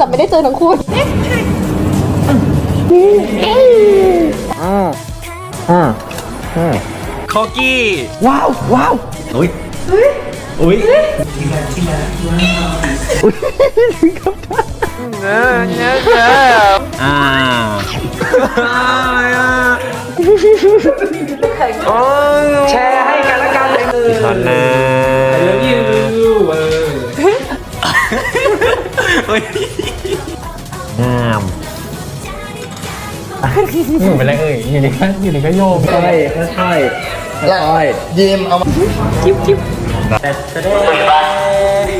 แต่ไม่ได้เจอทั้งคู่คอกี้ ว้าวว้าวอุ้ยอุ้ยอ่าแชร์ให้กันละกันเลยตอนนะงามเป็นไรเอ่ยอยู่ในก็โยกใช่ใช่ยิ้มเอามาจิ๊บจิ๊บ